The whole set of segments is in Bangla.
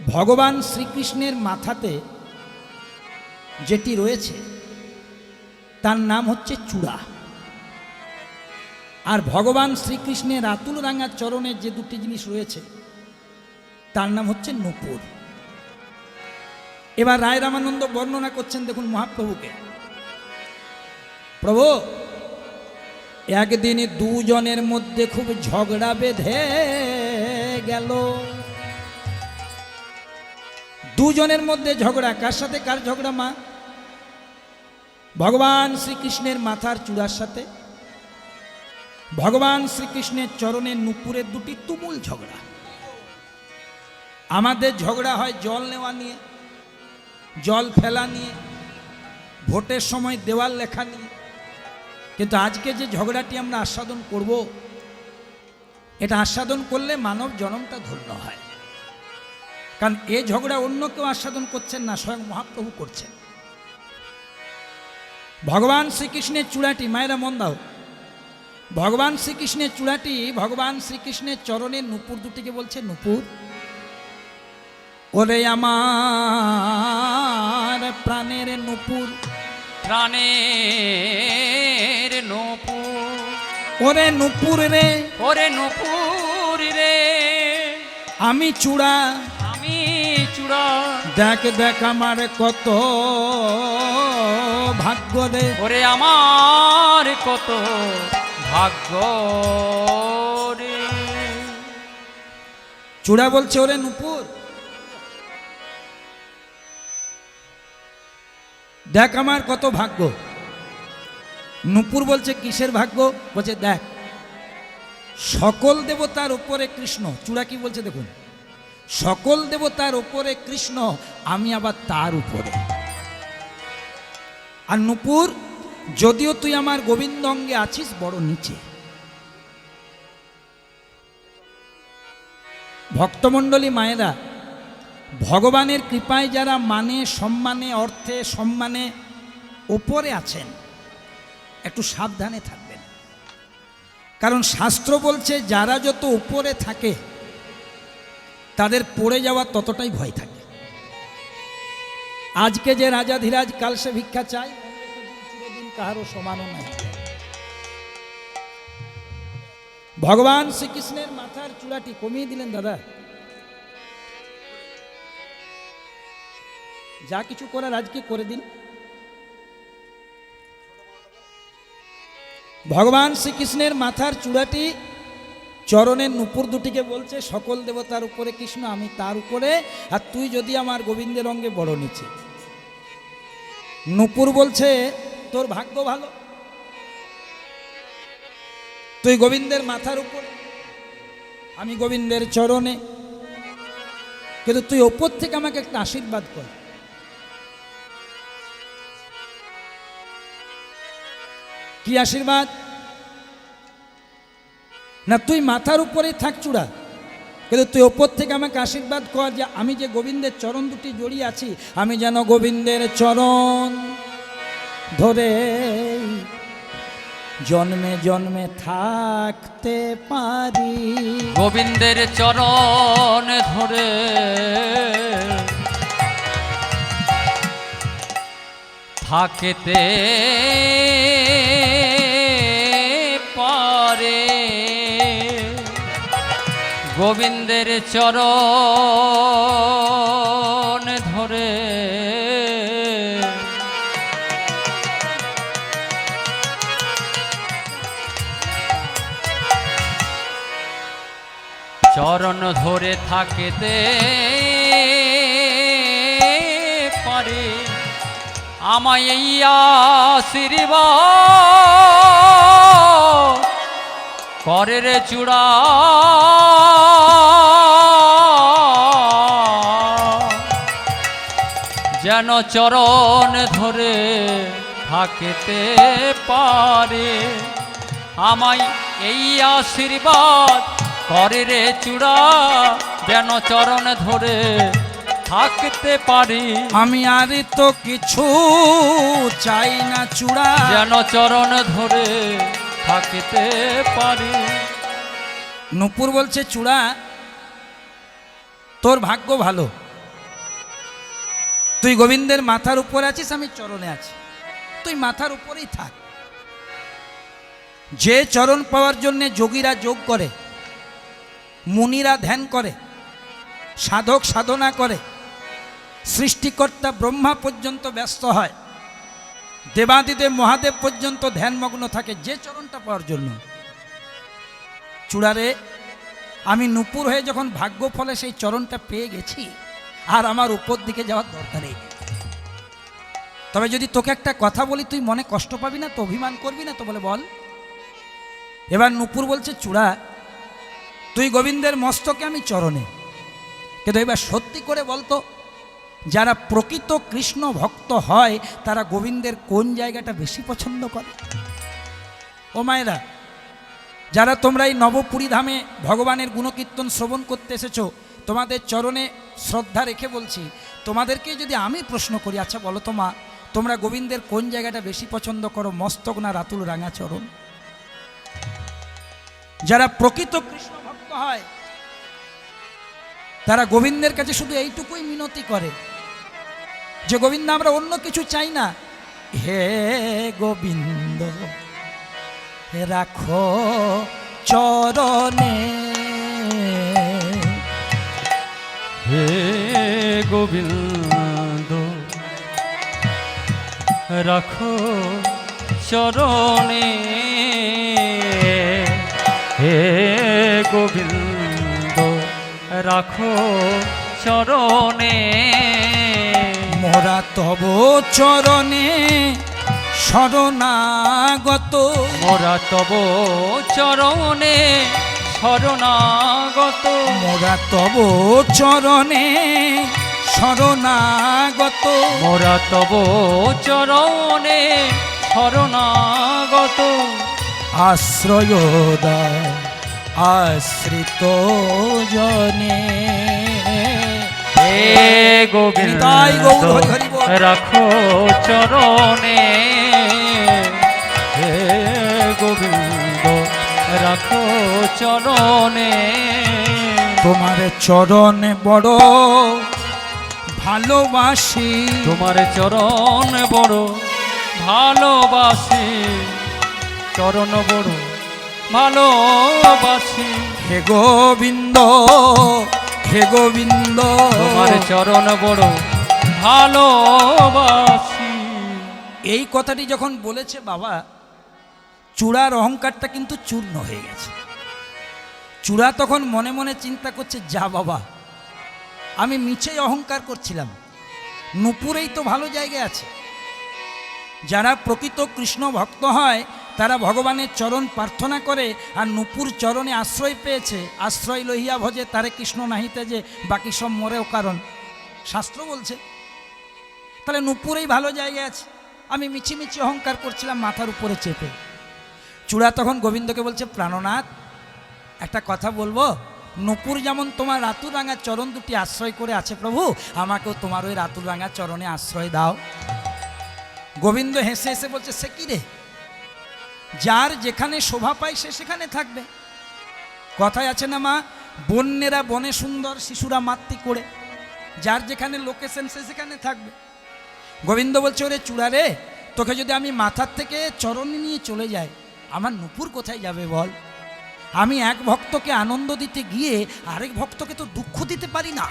ভগবান শ্রীকৃষ্ণের মাথাতে যেটি রয়েছে তার নাম হচ্ছে চূড়া, আর ভগবান শ্রীকৃষ্ণের আতুল রাঙা চরণের যে দুটি জিনিস রয়েছে তার নাম হচ্ছে নূপুর। এবার রায় রামানন্দ বর্ণনা করছেন, দেখুন মহাপ্রভুকে। প্রভু, একদিন দুজনের মধ্যে খুব ঝগড়া বেঁধে গেল। দুজনের মধ্যে ঝগড়া, কার সাথে কার ঝগড়া মা? ভগবান শ্রীকৃষ্ণের মাথার চূড়ার সাথে ভগবান শ্রীকৃষ্ণের চরণের নূপুরের দুটি তুমুল ঝগড়া। আমাদের ঝগড়া হয় জল নেওয়া নিয়ে, জল ফেলা নিয়ে, ভোটের সময় দেওয়াল লেখা নিয়ে। কিন্তু আজকে যে ঝগড়াটি আমরা আস্বাদন করব, এটা আস্বাদন করলে মানব জনমটা ধন্য হয়। কারণ এ ঝগড়া অন্য কেউ আস্বাদন করছেন না, স্বয়ং মহাপ্রভু করছেন। ভগবান শ্রীকৃষ্ণের চূড়াটি, মায়েরা মন দাও, ভগবান শ্রীকৃষ্ণের চূড়াটি ভগবান শ্রীকৃষ্ণের চরণের নূপুর দুটিকে বলছে নূপুর। ওরে আমার প্রাণের নূপুর, প্রাণের নূপুর, ওরে নূপুর রে, ওরে নূপুর রে, আমি চূড়া, আমি চূড়া, দেখ দেখ আমার কত ভাগ্য রে, ওরে আমার কত ভাগ্য রে। চূড়া বলছে ওরে নূপুর, দেখ আমার কত ভাগ্য। নূপুর বলছে কিসের ভাগ্য? বলছে দেখ, সকল দেবতার উপরে কৃষ্ণ। চূড়া কি বলছে দেখুন, সকল দেবতার উপরে কৃষ্ণ, আমি আবার তার উপরে। আর নূপুর, যদিও তুই আমার গোবিন্দ অঙ্গে আছিস বড় নিচে। ভক্তমণ্ডলী মায়েরা, ভগবানের কৃপায় যারা মানে, সম্মানে, অর্থে, সম্মানে ওপরে আছেন, একটু সাবধানে থাকবেন। কারণ শাস্ত্র বলছে যারা যত উপরে থাকে তাদের পড়ে যাওয়ার ততটাই ভয় থাকে। আজকে যে রাজা ধীরাজ কাল সে ভিক্ষা চায়, চিরদিন কাহারও সমানও নাই। ভগবান শ্রীকৃষ্ণের মাথার চূড়াটি কমিয়ে দিলেন দাদা, যা কিছু করার আজকে করে দিন। ভগবান শ্রীকৃষ্ণের মাথার চূড়াটি চরণের নূপুর দুটিকে বলছে সকল দেবতার উপরে কৃষ্ণ, আমি তার উপরে, আর তুই যদি আমার গোবিন্দের অঙ্গে বড় নিচে। নূপুর বলছে তোর ভাগ্য ভালো, তুই গোবিন্দের মাথার উপরে, আমি গোবিন্দের চরণে, কিন্তু তুই ওপর থেকে আমাকে একটা আশীর্বাদ কর। কি আশীর্বাদ? না তুই মাথার উপরেই থাক চূড়া, কিন্তু তুই ওপর থেকে আমাকে আশীর্বাদ কর যে আমি যে গোবিন্দের চরণ দুটি জড়িয়ে আছি, আমি যেন গোবিন্দের চরণ ধরে জন্মে জন্মে থাকতে পারি। গোবিন্দের চরণ ধরে থাকতে পারে, গোবিন্দের চরণ ধরে চরণ ধরে থাকতে পারে। আমায় এই আশীর্বাদ করে রে চূড়া, যেন চরণ ধরে থাকতে পারে। আমায় এই আশীর্বাদ করে রে চূড়া, যেন চরণ ধরে থাকতে পারি। আমি আর তো কিছু চাই না চূড়া, যেন চরণ ধরে থাকতে পারি। নূপুর বলছে চূড়া তোর ভাগ্য ভালো, তুই গোবিন্দের মাথার উপরে আছিস, আমি চরণে আছি, তুই মাথার উপরেই থাক। যে চরণ পাওয়ার জন্যে যোগীরা যোগ করে, মুনিরা ধ্যান করে, সাধক সাধনা করে, সৃষ্টিকর্তা ব্রহ্মা পর্যন্ত ব্যস্ত হয়, দেবাদিদেব মহাদেব পর্যন্ত ধ্যানমগ্ন থাকে যে চরণটা পাওয়ার জন্য। চূড়ারে আমি নূপুর হয়ে যখন ভাগ্য ফলে সেই চরণটা পেয়ে গেছি, আর আমার উপর দিকে যাওয়ার দরকার নেই। তবে যদি তোকে একটা কথা বলি, তুই মনে কষ্ট পাবি না তো, অভিমান করবি না তো? বলে বল। এবার নূপুর বলছে, চূড়া তুই গোবিন্দের মস্তকে, আমি চরণে, কিন্তু এবার সত্যি করে বলতো, যারা প্রকৃত কৃষ্ণ ভক্ত হয় তারা গোবিন্দের কোন জায়গাটা বেশি পছন্দ করে? ও মায়েরা, যারা তোমরা এই নবপুরী ধামে ভগবানের গুণকীর্তন শ্রবণ করতে এসেছো, তোমাদের চরণে শ্রদ্ধা রেখে বলছি, তোমাদেরকে যদি আমি প্রশ্ন করি, আচ্ছা বলো তো মা, তোমরা গোবিন্দের কোন জায়গাটা বেশি পছন্দ করো, মস্তক না রাতুল রাঙা চরণ? যারা প্রকৃত কৃষ্ণ ভক্ত হয় তারা গোবিন্দের কাছে শুধু এইটুকুই মিনতি করে যে, গোবিন্দ আমরা অন্য কিছু চাই না, হে গোবিন্দ রাখো চরণে, হে গোবিন্দ রাখো চরণে, হে গোবিন্দ রাখো চরণে। মোরা তব চরণে শরণাগত, মোরা তব চরণে শরণাগত, মোরা তব চরণে শরণাগত, মোরা তব চরণে শরণাগত। আশ্রয় দাও আশ্রিত জনে, হে গোবিন্দ নিতাই গৌর হরি হরি বল। রাখো চরণে, হে গোবিন্দ রাখো চরণে। তোমার চরণে বড় ভালোবাসি, তোমার চরণ বড় ভালোবাসি, চরণ বড় ভালোবাসি, হে গোবিন্দ হে গোবিন্দ। তোমার চরণ বড় ভালোবাসি। এই কথাটি যখন বলেছে বাবা, চূড়ার অহংকারটা কিন্তু চূর্ণ হয়ে গেছে। চূড়া তখন মনে মনে চিন্তা করছে, যা বাবা, আমি মিছেই অহংকার করছিলাম, নূপুরেই তো ভালো জায়গায় আছে। যারা প্রকৃত কৃষ্ণ ভক্ত হয় তারা ভগবানের চরণ প্রার্থনা করে, আর নূপুর চরণে আশ্রয় পেয়েছে। আশ্রয় লহিয়া ভজে তারে কৃষ্ণ নাহিতে, যে বাকি সব মরেও কারণ, শাস্ত্র বলছে। তাহলে নূপুরেই ভালো জায়গায় আছে, আমি মিছিমিছি অহংকার করছিলাম মাথার উপরে চেপে। চূড়া তখন গোবিন্দকে বলছে, প্রাণনাথ একটা কথা বলবো, নূপুর যেমন তোমার রাতুল রাঙা চরণ দুটি আশ্রয় করে আছে প্রভু, আমাকেও তোমার ওই রাতুল রাঙা চরণে আশ্রয় দাও। গোবিন্দ হেসে হেসে বলছে, সে কি রে, যার যেখানে শোভা পায় সে সেখানে থাকবে। কথায় আছে না মা, বন্যেরা বনে সুন্দর, শিশুরা মাতৃ করে, যার যেখানে লোকেশন সে সেখানে থাকবে। গোবিন্দ বলছে, ওরে চূড়া রে, তোকে যদি আমি মাথার থেকে চরণে নিয়ে চলে যাই, আমার নূপুর কোথায় যাবে বল? আমি এক ভক্তকে আনন্দ দিতে গিয়ে আরেক ভক্তকে তো দুঃখ দিতে পারি না,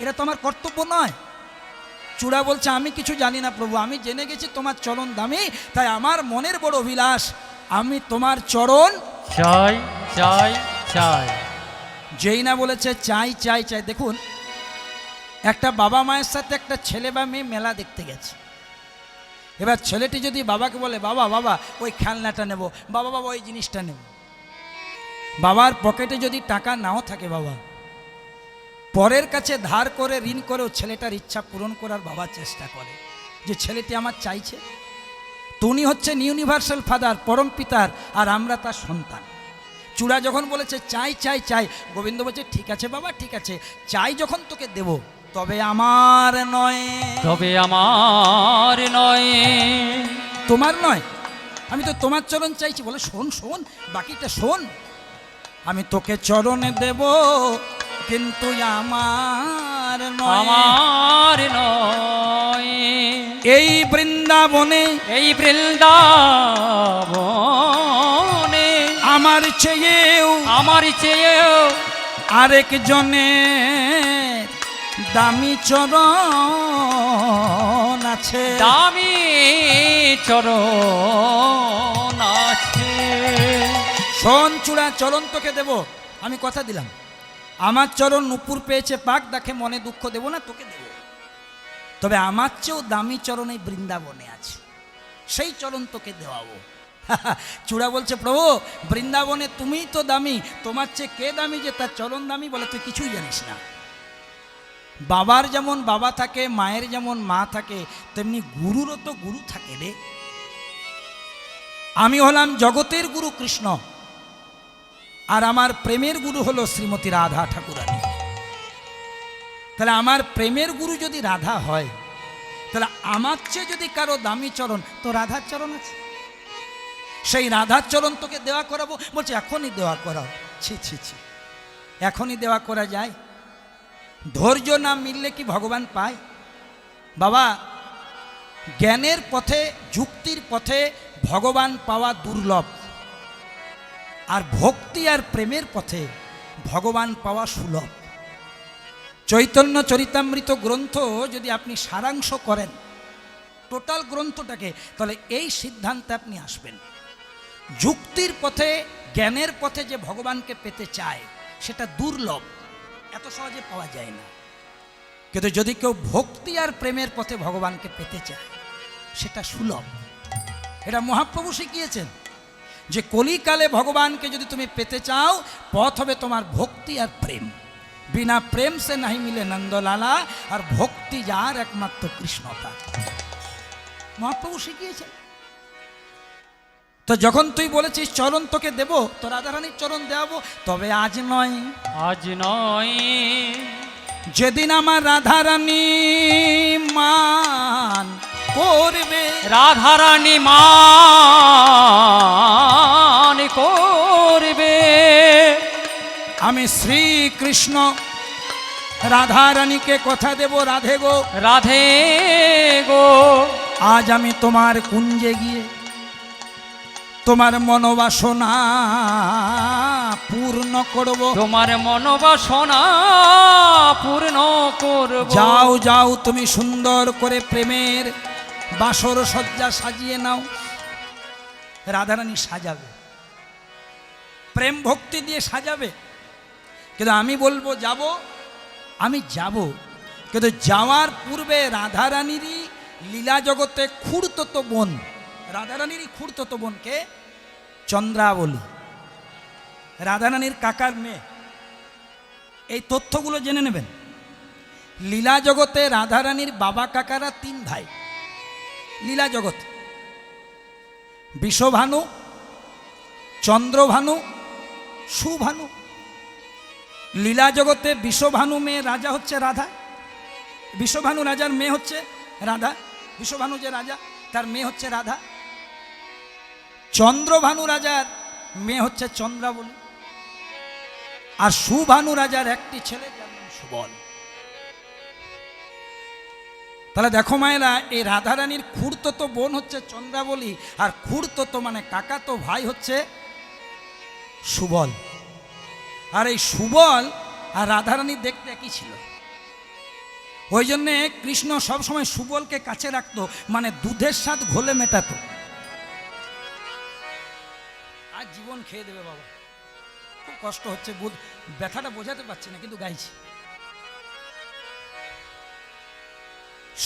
এটা তো আমার কর্তব্য নয়। চূড়া বলছে, আমি কিছু জানি না প্রভু, আমি জেনে গেছি তোমার চরণ দামি, তাই আমার মনের বড় অভিলাষ, আমি তোমার চরণ চাই চাই চাই। যেই না বলেছে চাই চাই চাই, দেখুন একটা বাবা মায়ের সাথে একটা ছেলে বা মেয়ে মেলা দেখতে গেছে। এবার ছেলেটি যদি বাবাকে বলে, বাবা বাবা ওই খেলনাটা নেব, বাবা বাবা ওই জিনিসটা নেব, বাবার পকেটে যদি টাকা নাও থাকে, বাবা পরের কাছে ধার করে ঋণ করেও ছেলেটার ইচ্ছা পূরণ করার বাবা চেষ্টা করে, যে ছেলেটি আমার চাইছে। তো উনি হচ্ছেন ইউনিভার্সাল ফাদার, পরম পিতার, আর আমরা তার সন্তান। চূড়া যখন বলেছে চাই চাই চাই, গোবিন্দ বলছে, ঠিক আছে বাবা ঠিক আছে, চাই যখন তোকে দেব, তবে আমার নয়, তবে আমার নয়, তোমার নয়, আমি তো তোমার চরণ চাইছি। বলে, শোন শোন, বাকিটা শোন, আমি তোকে চরণে দেব কিন্তু আমার নয়। আমার নয়। এই বৃন্দাবনে, এই বৃন্দাবনে আমার চেয়েও, আমার চেয়েও আরেক জনে দামি চরণ আছে। দামি চরণ আছে। শোন চূড়া, চরণ তোকে দেব, আমি কথা দিলাম। আমার চরণ নুপুর পেয়েছে পাক, দেখে মনে দুঃখ দেব না, তোকে দেব। তবে আমার চেয়েও দামি চরণ এই বৃন্দাবনে আছে, সেই চরণ তোকে দেওয়াবো। চূড়া বলছে, প্রভু বৃন্দাবনে তুমিই তো দামি, তোমার চেয়ে কে দামি যে তার চরণ দামি? বলে তুই কিছুই জানিস না। বাবার যেমন বাবা থাকে, মায়ের যেমন মা থাকে, তেমনি গুরুরও তো গুরু থাকে রে। আমি হলাম জগতের গুরু কৃষ্ণ, আর আমার প্রেমের গুরু হলো শ্রীমতী রাধা ঠাকুরানী। তাহলে আমার প্রেমের গুরু যদি রাধা হয়, তাহলে আমার চেয়ে যদি কারো দামি চরণ, তো রাধার চরণ আছে, সেই রাধার চরণ তোকে দেওয়া করাবো। বলছে এখনই দেওয়া করাও। ছি ছি ছি, এখনই দেওয়া করা যায়? ধৈর্য না মিললে কি ভগবান পায়? বাবা, জ্ঞানের পথে, যুক্তির পথে ভগবান পাওয়া দুর্লভ, আর ভক্তি আর প্রেমের পথে ভগবান পাওয়া সুলভ। চৈতন্য চরিতামৃত গ্রন্থ যদি আপনি সারাংশ করেন টোটাল গ্রন্থটাকে, তাহলে এই সিদ্ধান্তে আপনি আসবেন, যুক্তির পথে, জ্ঞানের পথে যে ভগবানকে পেতে চায় সেটা দুর্লভ, এত সহজে পাওয়া যায় না। কিন্তু যদি কেউ ভক্তি আর প্রেমের পথে ভগবানকে পেতে চায় সেটা সুলভ। এটা মহাপ্রভু শিখিয়েছেন যে কলিকালে ভগবানকে যদি তুমি পেতে চাও, পথ হবে তোমার ভক্তি আর প্রেম। বিনা প্রেম সে নাহি মিলে নন্দলালা, আর ভক্তি যার একমাত্র কৃষ্ণতা। মহাপ্রভু শিখিয়েছেন। তো যখন তুই বলেছিস চরণ তোকে দেব, তো রাধারানীর চরণ দেওয়াবো, তবে আজ নয়, আজ নয়। যেদিন আমার রাধারানী মান করবে, রাধারানী মান করবে, আমি শ্রীকৃষ্ণ রাধারানীকে কথা দেব, রাধে গো, রাধে গো, আজ আমি তোমার কুঞ্জে গিয়ে তোমার মনোবাসনা পূর্ণ করব। তোমার মনোবাসনা পূর্ণ করব। যাও যাও, তুমি সুন্দর করে প্রেমের বাসর সজ্জা সাজিয়ে নাও। রাধারানী সাজাবে, প্রেম ভক্তি দিয়ে সাজাবে। কিন্তু আমি বলবো যাব, আমি যাব, কিন্তু যাওয়ার পূর্বে রাধারানীরই লীলা জগতে খুড়তো বোন, রাধারানীরই খুড়তো বোনকে চন্দ্রাবলী, রাধারানীর কাকার মেয়ে। এই তথ্যগুলো জেনে নেবেন। লীলা জগতে রাধারানীর বাবা কাকারা 3 ভাই লীলা জগতে, বিষভানু, চন্দ্রভানু, সুভানু। লীলা জগতে বিষভানু মেয়ে রাজা হচ্ছে রাধা, বিষভানু রাজার মেয়ে হচ্ছে রাধা, বিষভানু যে রাজা তার মেয়ে হচ্ছে রাধা। চন্দ্রভানু রাজার মেয়ে হচ্ছে চন্দ্রাবলী, আর সুভানু রাজার একটি ছেলে যার নাম সুবল। তাহলে দেখো মায়েরা, এই রাধারানীর খুড়তো বোন হচ্ছে চন্দ্রাবলী, আর খুড়তো মানে কাকাতো ভাই হচ্ছে সুবল। আর এই সুবল আর রাধারানী দেখতে একই ছিল। ওই জন্যে কৃষ্ণ সবসময় সুবলকে কাছে রাখতো, মানে দুধের স্বাদ ঘোলে মেটাতো। আর জীবন খেয়ে দেবে বাবা, খুব কষ্ট হচ্ছে, ব্যথাটা বোঝাতে পারছি না, কিন্তু গাইছি।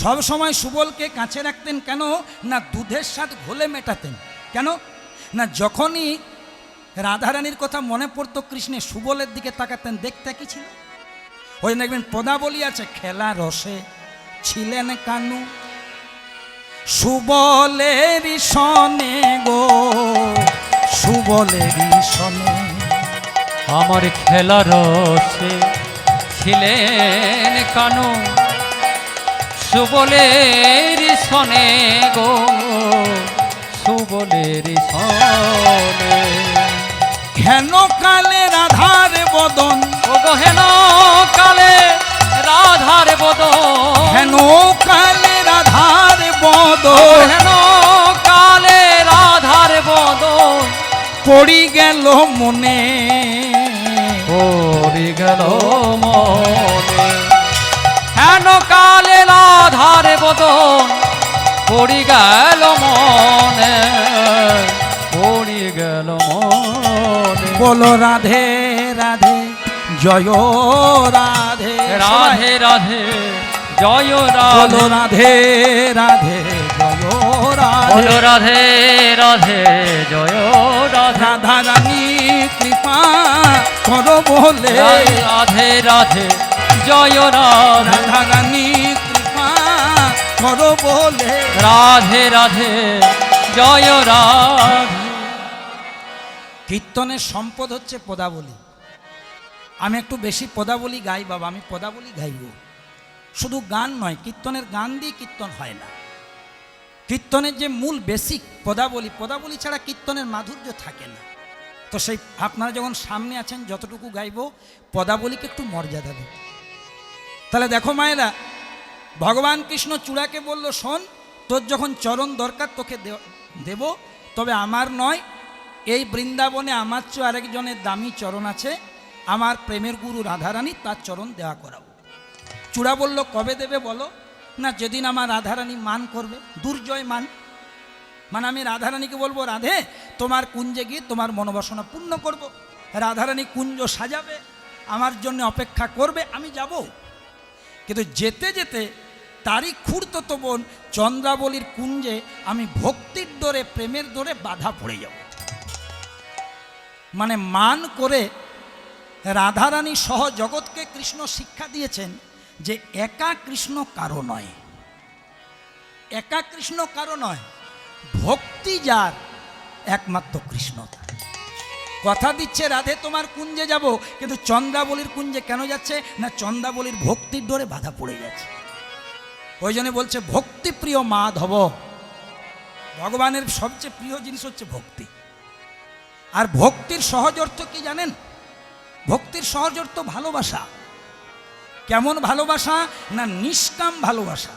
সব সময় সুবলকে কাছে রাখতেন কেন না? দুধের স্বাদ ঘোলে মেটাতেন। কেন না? যখনই রাধারানীর কথা মনে পড়তো কৃষ্ণের, সুবলের দিকে তাকাতেন, দেখতে কি ছিল। ওই দেখবেন পদাবলী আছে, খেলা রসে ছিলেন কানু, সুবলেরই সনে গো, সুবলেরই সনে। আমার খেলা রসে ছিলেন কানু, সুবলের সনে গো, সুবলের সনে। হেন কালে রাধার বদন, ওগো হেন কালে রাধার বদন, হেন কালে রাধার বদন, হেন কালে রাধার বদন, পড়ি গেল মনে, পড়ি গেল মনে। হেন কালে রাধার বদন, পড়ি গেল মনে, পড়ি গেল মনে। বলো রাধে রাধে জয় রাধে, রাধে রাধে জয় বলো রাধে, রাধে রাধে জয় রাধে, বলো রাধে রাধে জয় রাধে, রাধা রানী কৃপা করো বলে, রাধে রাধে জয় রাধে, রাধা রানী কৃপা করো বলে। রাধে রাধে জয় রাধে। কীর্তনের সম্পদ হচ্ছে পদাবলী। আমি একটু বেশি পদাবলী গাই বাবা, আমি পদাবলী গাইব। শুধু গান নয়, কীর্তনের গান দিয়ে কীর্তন হয় না। কীর্তনের যে মূল বেসিক পদাবলী, পদাবলী ছাড়া কীর্তনের মাধুর্য থাকে না। তো সেই আপনারা যখন সামনে আছেন, যতটুকু গাইব পদাবলীকে একটু মর্যাদা দেব। তাহলে দেখো মায়েরা, ভগবান কৃষ্ণ চূড়াকে বলল, শোন, তোর যখন চরণ দরকার তোকে দেব, তবে আমার নয়, এই বৃন্দাবনে আমার চেয়ে আরেকজনের দামি চরণ আছে, আমার প্রেমের গুরু রাধারানী, তার চরণ দেওয়া করাবো। চূড়া বলল, কবে দেবে বলো? না, যেদিন আমার রাধারানী মান করবে, দুর্জয় মান। মানে আমি রাধারানীকে বলবো, রাধে তোমার কুঞ্জে গিয়ে তোমার মনোবাসনা পূর্ণ করব। রাধারানী কুঞ্জ সাজাবে, আমার জন্য অপেক্ষা করবে, আমি যাব। কিন্তু যেতে যেতে তারই খুঁড়তো বোন চন্দ্রাবলীর কুঞ্জে আমি ভক্তির ডোরে, প্রেমের ডোরে বাধা পড়ে যাব। মানে মান করে রাধারানী সহ জগৎকে কৃষ্ণ শিক্ষা দিয়েছেন যে একা কৃষ্ণ কারো নয়, একা কৃষ্ণ কারো নয়, ভক্তি যার একমাত্র কৃষ্ণ। কথা দিচ্ছে রাধে তোমার কুঞ্জে যাব, কিন্তু চন্দ্রাবলীর কুঞ্জে কেন যাচ্ছে না? চন্দ্রাবলীর ভক্তির ডোরে বাধা পড়ে যাচ্ছে। ওই জন্য বলছে ভক্তিপ্রিয় মাধব। ভগবানের সবচেয়ে প্রিয় জিনিস হচ্ছে ভক্তি। আর ভক্তির সহজ অর্থ কি জানেন? ভক্তির সহজ অর্থ ভালোবাসা। কেমন ভালোবাসা? না নিষ্কাম ভালোবাসা।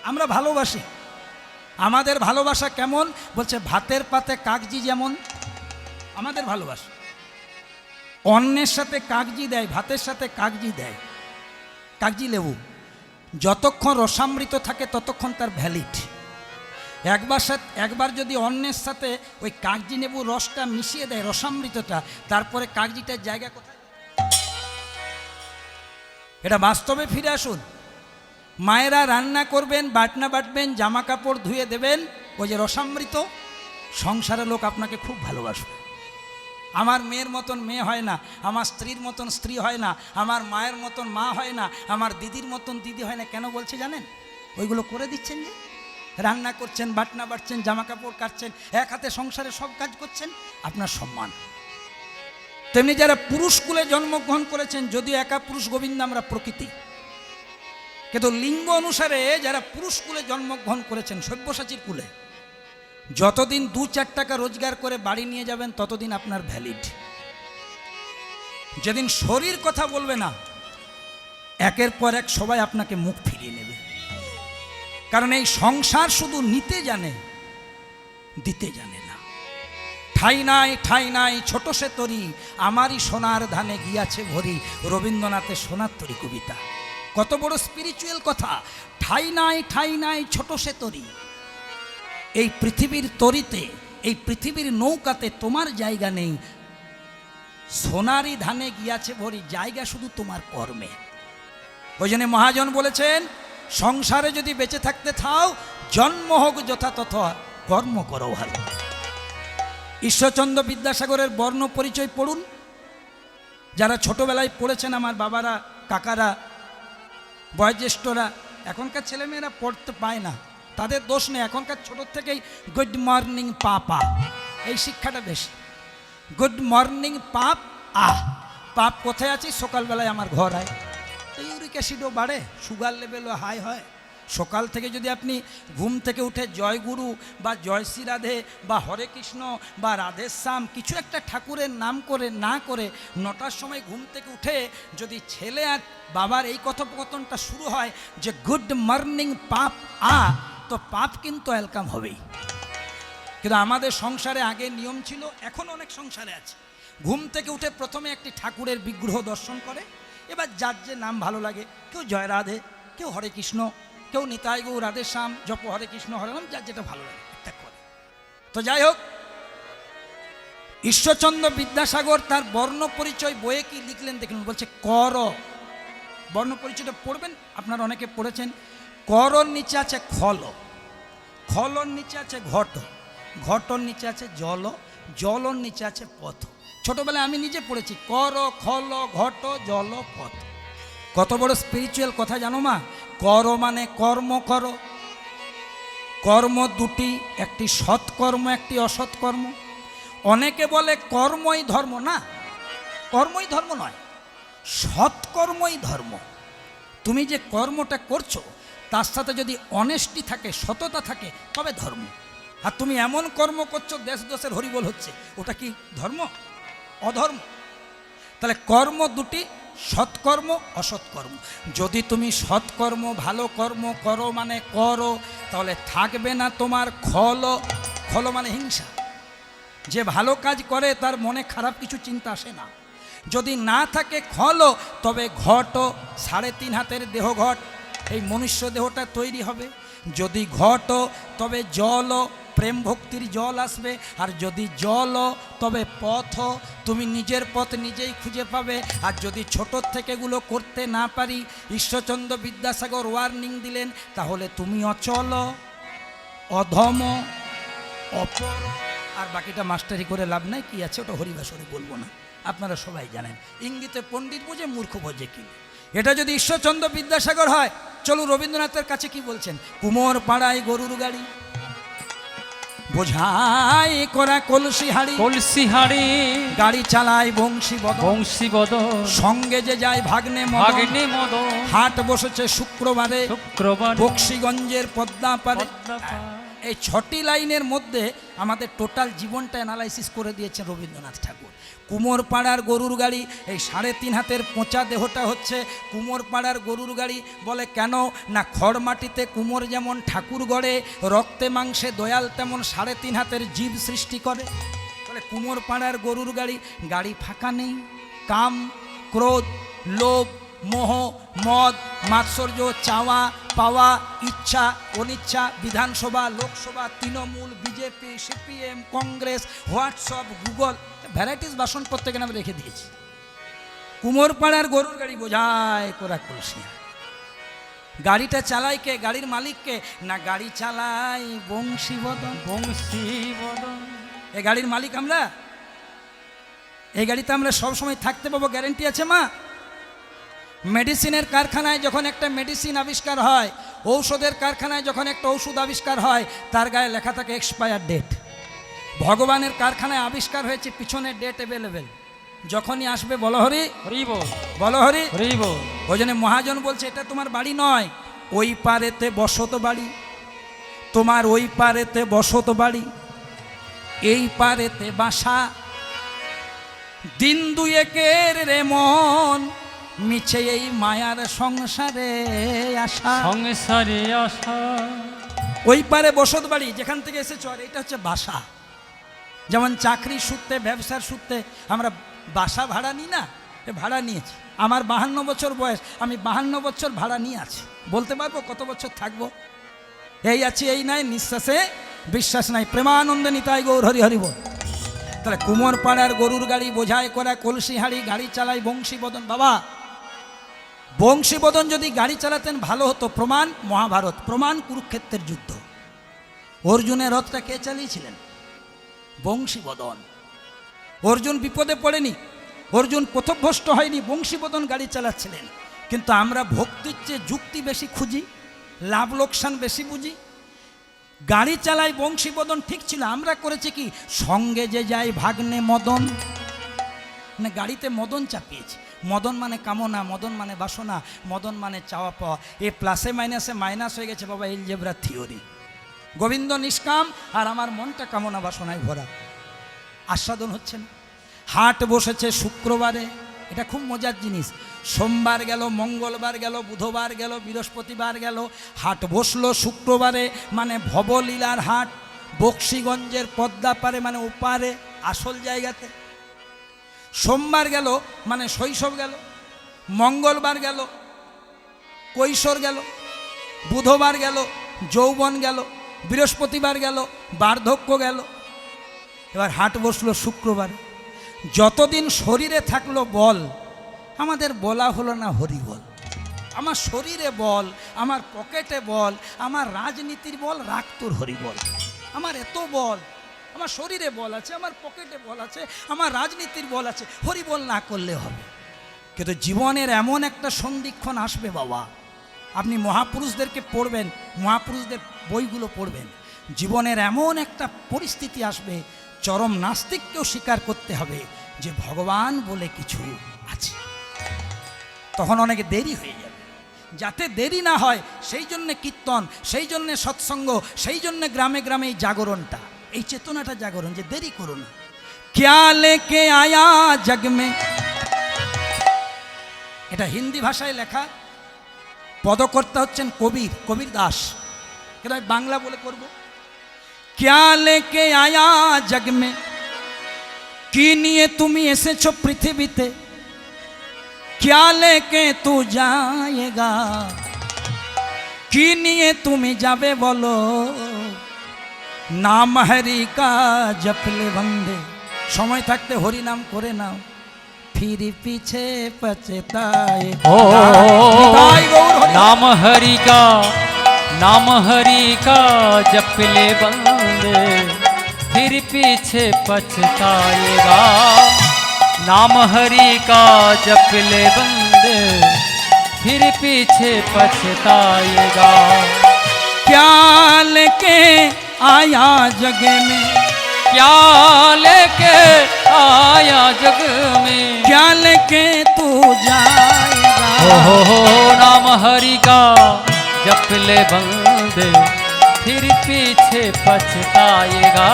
আমরা ভালোবাসি, আমাদের ভালোবাসা কেমন? বলছে ভাতের পাতে কাগজি যেমন আমাদের ভালোবাসা। অন্যের সাথে কাগজি দেয়, ভাতের সাথে কাগজি দেয়, কাগজি লেবু। যতক্ষণ রসামৃত থাকে ততক্ষণ তার ভ্যালিড। একবার যদি অন্যের সাথে ওই কাগজি লেবু রসটা মিশিয়ে দেয়, রসামৃতটা, তারপরে কাগজিটার জায়গা কোথায়? এটা বাস্তবে ফিরে আসুন। মায়েরা রান্না করবেন, বাটনা বাটবেন, জামা কাপড় ধুয়ে দেবেন, ওই যে রসামৃত, সংসারের লোক আপনাকে খুব ভালোবাসবে। আমার মেয়ের মতন মেয়ে হয় না, আমার স্ত্রীর মতন স্ত্রী হয় না, আমার মায়ের মতন মা হয় না, আমার দিদির মতন দিদি হয় না। কেন বলছে জানেন? ওইগুলো করে দিচ্ছেন যে, রান্না করছেন, বাটনা বাটছেন, জামা কাপড় কাটছেন, এক হাতে সংসারে সব কাজ করছেন, আপনার সম্মান। তেমনি যারা পুরুষ কুলে জন্মগ্রহণ করেছেন, যদিও একা পুরুষ গোবিন্দ আমরা প্রকৃতি, কিন্তু লিঙ্গ অনুসারে যারা পুরুষ কুলে জন্মগ্রহণ করেছেন, সব্যসাচীর কুলে, যতদিন 2-4 টাকা রোজগার করে বাড়ি নিয়ে যাবেন ততদিন আপনার ভ্যালিড। যেদিন শরীর কথা বলবে না, একের পর এক সবাই আপনাকে মুখ ফিরিয়ে নেবে। কারণ এই সংসার শুধু নিতে জানে, দিতে জানে না। ঠাই নাই ঠাই নাই ছোট সে তরি, আমারই সোনার ধানে গিয়াছে ভরি, রবীন্দ্রনাথের সোনার তরি কবিতা। কত বড় স্পিরিচুয়াল কথা! ঠাই নাই ছোট সে তরি। এই পৃথিবীর তরিতে, এই পৃথিবীর নৌকাতে তোমার জায়গা নেই, সোনারি ধানে গিয়াছে ভরি, জায়গা শুধু তোমার কর্মে। ওই জন্য মহাজন বলেছেন, সংসারে যদি বেঁচে থাকতে চাও, জন্ম হোক যথাতথ, কর্ম করো ভালো। ঈশ্বরচন্দ্র বিদ্যাসাগরের বর্ণ পরিচয় পড়ুন। যারা ছোটবেলায় পড়েছেন, আমার বাবারা, কাকারা, বয়োজ্যেষ্ঠরা, এখনকার ছেলেমেয়েরা পড়তে পায় না, তাদের দোষ নেই। এখনকার ছোটোর থেকেই গুড মর্নিং পাপা, এই শিক্ষাটা বেশি। গুড মর্নিং পাপ আহ, পাপ কোথায় আছি? সকালবেলায় আমার ঘর আয়। তো ইউরিক অ্যাসিডও বাড়ে, সুগার লেভেলও হাই হয়, সকাল থেকে যদি আপনি ঘুম থেকে উঠে জয় গুরু বা জয় শ্রী রাধে বা হরে কৃষ্ণ বা রাধে শ্যাম কিছু একটা ঠাকুরের নাম করে না করে 9টার সময় ঘুম থেকে উঠে যদি ছেলে আর বাবার এই কথোপকথনটা শুরু হয় যে গুড মর্নিং পাপ তো পাপ কিন্তু ওয়েলকাম হবেই। কিন্তু আমাদের সংসারে আগে নিয়ম ছিল, এখন অনেক সংসারে আছে, ঘুম থেকে উঠে প্রথমে একটি ত্যাকুরের বিগ্রহ দর্শন করে, এবার যার যে নাম ভালো লাগে, কেউ জয় রাধে, কেউ হরে কৃষ্ণ, কেউ নিতাই গৌর রাধে শ্যাম, জপ হরে কৃষ্ণ হরে রাম, যার যেটা ভালো লাগে একটা করে। তো যাই হোক, ঈশ্বরচন্দ্র বিদ্যাসাগর তার বর্ণ পরিচয় বইয়ে কি লিখলেন দেখুন, বলছে কর, বর্ণ পরিচয়টা পড়বেন, আপনারা অনেকে পড়েছেন। করর নিচে আছে খল, খলর নিচে আছে ঘট, ঘটর নিচে আছে জল, জলর নিচে আছে পথ। ছোটবেলায় আমি নিজে পড়েছি কর খল ঘট জল পথ। কত বড় স্পিরিচুয়াল কথা জানো মা? কর মানে কর্ম করো, কর্ম দুটি, একটি সৎকর্ম একটি অসৎকর্ম। অনেকে বলে কর্মই ধর্ম, না, কর্মই ধর্ম নয়, সৎকর্মই ধর্ম। তুমি যে কর্মটা করছো তার সাথে যদি অনেস্টি থাকে, সততা থাকে, তবে ধর্ম। আর তুমি এমন কর্ম করছো দেশ দোষের হরিবোল হচ্ছে, ওটা কি ধর্ম? অধর্ম। তাহলে কর্ম দুটি, সৎকর্ম অসৎকর্ম। যদি তুমি সৎকর্ম ভালো কর্ম করো মানে করো, তাহলে থাকবে না তোমার খল, খল মানে হিংসা। যে ভালো কাজ করে তার মনে খারাপ কিছু চিন্তা আসে না। যদি না থাকে খল, তবে ঘট, 3.5 হাতের দেহ ঘট, এই মনুষ্য দেহটা তৈরি হবে। যদি ঘট, তবে জল, প্রেম ভক্তির জল আসবে। আর যদি জল, তবে পথ, তুমি নিজের পথ নিজেই খুঁজে পাবে। আর যদি ছোটোর থেকে এগুলো করতে না পারি, ঈশ্বরচন্দ্র বিদ্যাসাগর ওয়ার্নিং দিলেন, তাহলে তুমি অচল, অধম, অপর, আর বাকিটা মাস্টারি করে লাভ নাই, কি আছে ওটা হরিভাষণে বলবো না, আপনারা সবাই জানেন। ইঙ্গিতে পণ্ডিত বোঝে, মূর্খ বোঝে কি। এটা যদি ঈশ্বরচন্দ্র বিদ্যাসাগর হয়, চলুন রবীন্দ্রনাথের কাছে কি বলছেন। কুমোর পাড়ায় গরুর গাড়ি, বোঝাই করা কলসি হাড়ি, কলসি হাড়ি, গাড়ি চালায় বংশী বদন, বংশী বদন, সঙ্গে যে যায় ভাগ্নে ভাগ্নে মদন, হাট বসেছে শুক্রবারে, শুক্রবার বক্সিগঞ্জের পদ্মা পারে। পদ্মাপাড়। এই 6টি লাইনের মধ্যে আমাদের টোটাল জীবনটা অ্যানালাইসিস করে দিয়েছেন রবীন্দ্রনাথ ঠাকুর। কুমোর পাড়ার গরুর গাড়ি, এই 3.5 হাতের পচা দেহটা হচ্ছে কুমোর পাড়ার গরুর গাড়ি। বলে কেন না, খড় মাটিতে কুমোর যেমন ঠাকুর গড়ে, রক্তে মাংসে দয়াল তেমন 3.5 হাতের জীব সৃষ্টি করে। বলে কুমোর পাড়ার গরুর গাড়ি, গাড়ি ফাঁকা নেই। কাম, ক্রোধ, লোভ, মোহ, মদ, মাৎসর্য, চাওয়া পাওয়া, ইচ্ছা অনিচ্ছা, বিধানসভা, Lok Sabha, Trinamool, BJP, CPM, Congress, WhatsApp, Google, varieties বাসনপত্র এখানে আমি রেখে দিয়েছি। কুমোর পাড়ার গরুর গাড়ি বোঝায় করা কলসি। গাড়িটা চালায় কে? গাড়ির মালিককে না, গাড়ি চালাই বংশী বদন, বংশী বদন। এই গাড়ির মালিক আমরা। এই গাড়িতে আমরা সবসময় থাকতে পাবো, গ্যারেন্টি আছে মা? মেডিসিনের কারখানায় যখন একটা মেডিসিন আবিষ্কার হয়, ঔষধের কারখানায় যখন একটা ওষুধ আবিষ্কার হয়, তার গায়ে লেখা থাকে এক্সপায়ার ডেট। ভগবানের কারখানায় আবিষ্কার হয়েছে, পিছনে ডেট অ্যাভেলেবেল, যখনই আসবে বলো হরি হরি বল, বলো হরি হরি বল। ওই জন্য মহাজন বলছে, এটা তোমার বাড়ি নয়, ওই পারেতে বসত বাড়ি, তোমার ওই পারেতে বসত বাড়ি, এই পারেতে বাসা, দিন দুয়েকের রে মন, মিছে এই মায়ার সংসারে আসা, সংসারে আসা। ওই পারে বসত বাড়ি, যেখান থেকে এসেছ, আর এটা হচ্ছে বাসা। যেমন চাকরি সূত্রে, ব্যবসার সূত্রে আমরা বাসা ভাড়া নিই না, ভাড়া নিয়েছি। আমার 52 বছর বয়স, আমি 52 বছর ভাড়া নিয়ে আছি, বলতে পারবো কত বছর থাকবো। এই আছি এই নাই, নিঃশ্বাসে বিশ্বাস নাই, প্রেমানন্দে নিতাই গৌর হরি হরি বল। তাহলে কুমোর পাড়ার গরুর গাড়ি, বোঝাই করা কলসি হাড়ি, গাড়ি চালাই বংশী বদন। বাবা, বংশী বদন যদি গাড়ি চালাতেন ভালো হতো। প্রমাণ মহাভারত, প্রমাণ কুরুক্ষেত্রের যুদ্ধ। অর্জুনের রথটা কে চালিয়েছিলেন? বংশী বদন। অর্জুন বিপদে পড়েনি, অর্জুন পথভ্রষ্ট হয়নি, বংশী বদন গাড়ি চালাচ্ছিলেন। কিন্তু আমরা ভক্তির চেয়ে যুক্তি বেশি খুঁজি, লাভ লোকসান বেশি বুঝি। গাড়ি চালাই বংশী বদন ঠিক ছিল, আমরা করেছি কি, সঙ্গে যে যায় ভাগ্নে মদন, মানে গাড়িতে মদন চাপিয়েছি। মদন মানে কামনা, মদন মানে বাসনা, মদন মানে চাওয়া পাওয়া। এ প্লাসে মাইনাসে মাইনাস হয়ে গেছে বাবা এলজেব্রা থিওরি। গোবিন্দ নিষ্কাম আর আমার মনটা কামনা বাসনায় ভরা, আস্বাদন হচ্ছে না। হাট বসেছে শুক্রবারে, এটা খুব মজার জিনিস। সোমবার গেল, মঙ্গলবার গেল, বুধবার গেল, বৃহস্পতিবার গেল, হাট বসলো শুক্রবারে, মানে ভবলীলার হাট, বক্সিগঞ্জের পদ্মাপারে মানে ওপারে আসল জায়গাতে। সোমবার গেল মানে শৈশব গেল, মঙ্গলবার গেল কৈশোর গেল, বুধবার গেল যৌবন গেল, বৃহস্পতিবার গেল বার্ধক্য গেল। এবার হাট বসলো শুক্রবারে। যতদিন শরীরে থাকলো বল, আমাদের বলা হলো না হরি বল। আমার শরীরে বল, আমার পকেটে বল, আমার রাজনীতির বল, রাখ তোর হরি বল। আমার এত বল, আমার শরীরে বল আছে, আমার পকেটে বল আছে, আমার রাজনীতির বল আছে, হরি বল না করলে হবে। কিন্তু জীবনের এমন একটা সন্ধিক্ষণ আসবে বাবা, আপনি মহাপুরুষদেরকে পড়বেন, মহাপুরুষদের বইগুলো পড়বেন, জীবনের এমন একটা পরিস্থিতি আসবে, চরম নাস্তিককেও স্বীকার করতে হবে যে ভগবান বলে কিছু আছে। তখন অনেক দেরি হয়ে যাবে। যাতে দেরি না হয় সেই জন্যে কীর্তন, সেই জন্যে সৎসঙ্গ, সেই জন্যে গ্রামে গ্রামে এই জাগরণটা, এই চেতনাটা জাগরণ, যে দেরি করো না। ক্যা লেকে আয়া জগ মে, এটা হিন্দি ভাষায় লেখা, পদকর্তা হচ্ছেন কবির, কবির দাস। কিন্তু আমি বাংলা বলে করব। ক্যা লেকে আয়া জগ মে, কি নিয়ে তুমি এসেছো পৃথিবীতে, क्या लेके तू जाएगा, কি নিয়ে তুমি যাবে বলো, নাম হরি কা জপলে বন্দে, সময় থাকতে হরি নাম করে নাও, फिर पीछे पछताए। ओ निताई गौर हरि। नाम हरि का जप ले बंदे, फिर पीछे पछताएगा। नाम हरि का जप ले बंदे, फिर पीछे पछताएगा। क्या लेके आया जग में, क्या लेके आया जग में, क्या लेके तू जाएगा। हो नाम हरि का जप ले बंदे, फिर पीछे पछताएगा।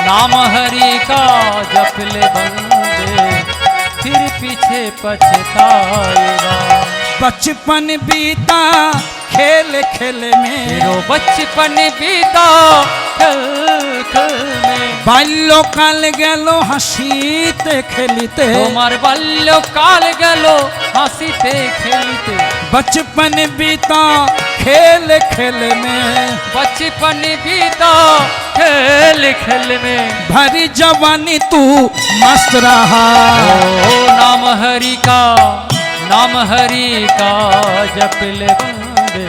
नाम हरि का जप ले बंदे, फिर पीछे पछताएगा। बचपन बीता खेल खेल में, तेरो बचपन बीता खेल खेल में, बाल्यकाल গেল হাসিতে খেলিতে, তোমার বাল্যকাল গেল হাসিতে খেলিতে। बचपन बीता खेल खेल में, बचपन बीता खेल खेल में, भरी जवानी तू मस्त रहा। ओ नाम हरि का जप ले बंदे,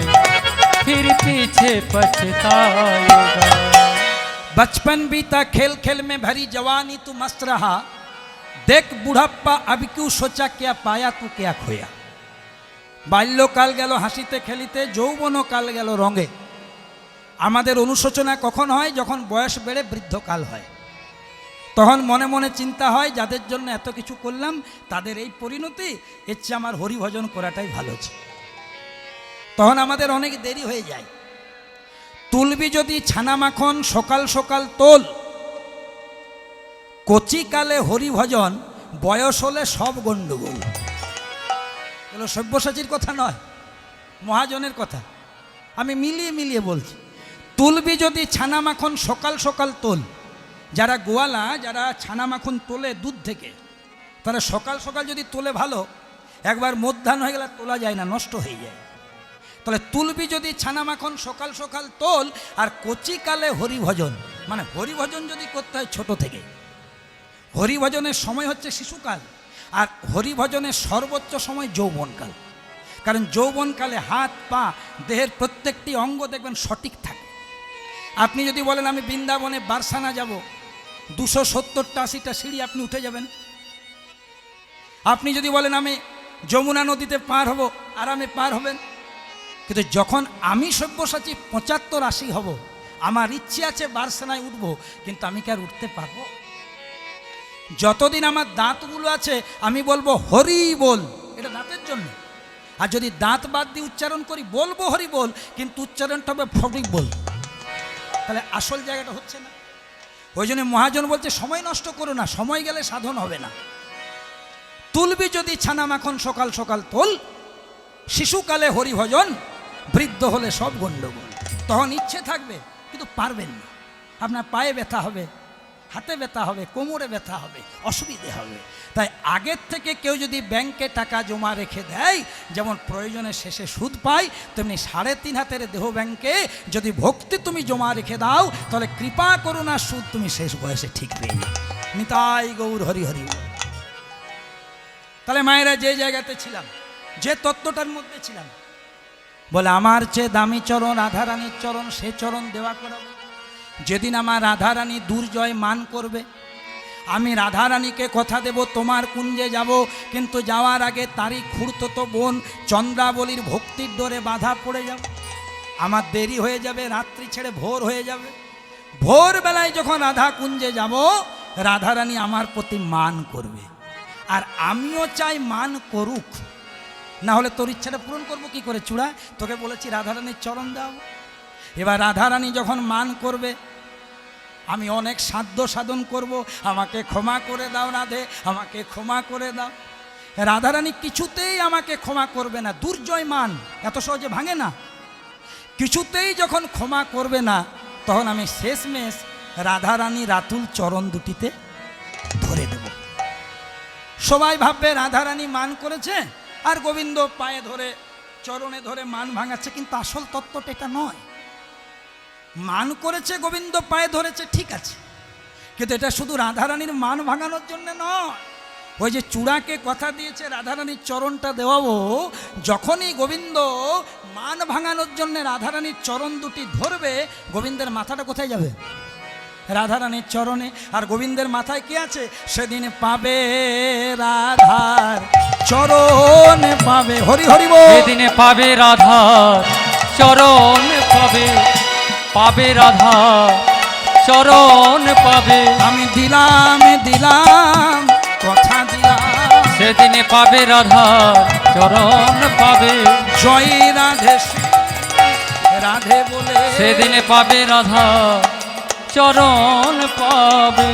फिर पीछे पछताएगा। बचपन बीता खेल खेल में, भरी जवानी तू मस्त रहा, देख बुढ़ाप्पा अब क्यों सोचा, क्या पाया तू क्या खोया। বাল্যকাল গেল হাসিতে খেলিতে, যৌবনকাল গেল রঙে। আমাদের অনুশোচনা কখন হয়, যখন বয়স বেড়ে বৃদ্ধকাল হয়। তখন মনে মনে চিন্তা হয় যাদের জন্য এত কিছু করলাম তাদের এই পরিণতি, এর চেয়ে আমার হরিভজন করাটাই ভালো ছিল। তখন আমাদের অনেক দেরি হয়ে যায়। তুলবি যদি ছানা মাখন সকাল সকাল তোল, কচিকালে হরিভজন, বয়স হলে সব গণ্ডগোল। এগুলো সব্যসাচীর কথা নয়, মহাজনের কথা। আমি মিলিয়ে মিলিয়ে বলছি। তুলবি যদি ছানা মাখন সকাল সকাল তোল, যারা গোয়ালা, যারা ছানা মাখন তোলে দুধ থেকে, তারা সকাল সকাল যদি তোলে ভালো, একবার মধ্যাহ্ন হয়ে গেলে তোলা যায় না, নষ্ট হয়ে যায়। তাহলে তুলবি যদি ছানা মাখন সকাল সকাল তোল, আর কচিকালে হরিভজন, মানে হরিভজন যদি করতে হয় ছোট থেকে। হরিভজনের সময় হচ্ছে শিশুকাল, আর হরিভজনের সর্বোচ্চ সময় যৌবনকাল। কারণ যৌবনকালে হাত পা দেহের প্রত্যেকটি অঙ্গ দেখবেন সঠিক থাকে। আপনি যদি বলেন আমি বৃন্দাবনে বারসানা যাব, 270টা 80টা সিঁড়ি আপনি উঠে যাবেন। আপনি যদি বলেন আমি যমুনা নদীতে পার হব, আরামে পার হবেন। কিন্তু যখন আমি সব্যসাচী 75-80 হব, আমার ইচ্ছে আছে বারসানায় উঠবো, কিন্তু আমি কি আর উঠতে পারবো? যতদিন আমার দাঁতগুলো আছে আমি বলবো হরি বল, এটা দাঁতের জন্য। আর যদি দাঁত বাদ দিয়ে উচ্চারণ করি বলবো হরি বল, কিন্তু উচ্চারণটা হবে ফটিক বল, তাহলে আসল জায়গাটা হচ্ছে না। ওই জন্য মহাজন বলছে সময় নষ্ট করো না, সময় গেলে সাধন হবে না। তুলবি যদি ছানা মাখন সকাল সকাল তোল, শিশুকালে হরিভজন, বৃদ্ধ হলে সব গণ্ডগোল। তখন ইচ্ছে থাকবে কিন্তু পারবেন না, আপনার পায়ে ব্যথা হবে, হাতে ব্যথা হবে, কোমরে ব্যথা হবে, অসুবিধে হবে। তাই আগের থেকে কেউ যদি ব্যাংকে টাকা জমা রেখে দেয়, যেমন প্রয়োজনের শেষে সুদ পায়, তেমনি 3.5 হাতের দেহ ব্যাংকে যদি ভক্তি তুমি জমা রেখে দাও, তাহলে কৃপা করুণা সুদ তুমি শেষ বয়সে ঠিক পেয়ে যাবে। নিতাই গৌর হরি হরি বল। তাহলে মায়েরা যে জায়গাতে ছিলাম, যে তত্ত্বটার মধ্যে ছিলাম, বলে আমার চেয়ে দামি চরণ রাধারানীর চরণ, সে চরণ দেওয়া করাবো। যেদিন আমার রাধারানী দুর্জয় মান করবে, আমি রাধারানীকে কথা দেব তোমার কুঞ্জে যাব, কিন্তু যাওয়ার আগে তারই খুড়তো বোন চন্দ্রাবলীর ভক্তির ডোরে বাধা পড়ে যাব, আমার দেরি হয়ে যাবে, রাত্রি ছেড়ে ভোর হয়ে যাবে। ভোরবেলায় যখন রাধা কুঞ্জে যাব, রাধারানী আমার প্রতি মান করবে, আর আমিও চাই মান করুক, না হলে তোর ইচ্ছাটা পূরণ করবো কি করে? চূড়া তোকে বলেছি রাধারানীর চরণ দাও। এবার রাধারানী যখন মান করবে, আমি অনেক সাধ্য সাধন করব, আমাকে ক্ষমা করে দাও রাধে, আমাকে ক্ষমা করে দাও। রাধারানী কিছুতেই আমাকে ক্ষমা করবে না, দুর্জয় মান এত সহজে ভাঙে না। কিছুতেই যখন ক্ষমা করবে না, তখন আমি শেষমেশ রাধারানী রাতুল চরণ দুটিতে ধরে দেব। সবাই ভাববে রাধারানী মান করেছে আর গোবিন্দ পায়ে ধরে চরণে ধরে মান ভাঙাচ্ছে, কিন্তু আসল তত্ত্বটা এটা নয়। মান করেছে, গোবিন্দ পায়ে ধরেছে, ঠিক আছে, কিন্তু এটা শুধু রাধারানীর মান ভাঙানোর জন্য নয়। ওই যে চূড়াকে কথা দিয়েছে রাধারানীর চরণটা দেওয়াবো, যখনই গোবিন্দ মান ভাঙানোর জন্য রাধারানীর চরণ দুটি ধরবে, গোবিন্দের মাথাটা কোথায় যাবে? রাধারানীর চরণে। আর গোবিন্দের মাথায় কি আছে? সেদিন পাবে রাধার চরণ পাবে, হরি হরি বল। সেদিনে পাবে রাধার চরণ পাবে, পাবে রাধা চরণ পাবে। আমি দিলাম দিলাম কথা দিলাম, সেদিনে পাবে রাধা চরণ পাবে। জয় রাধে রাধে বলে সেদিনে পাবে রাধা চরণ পাবে।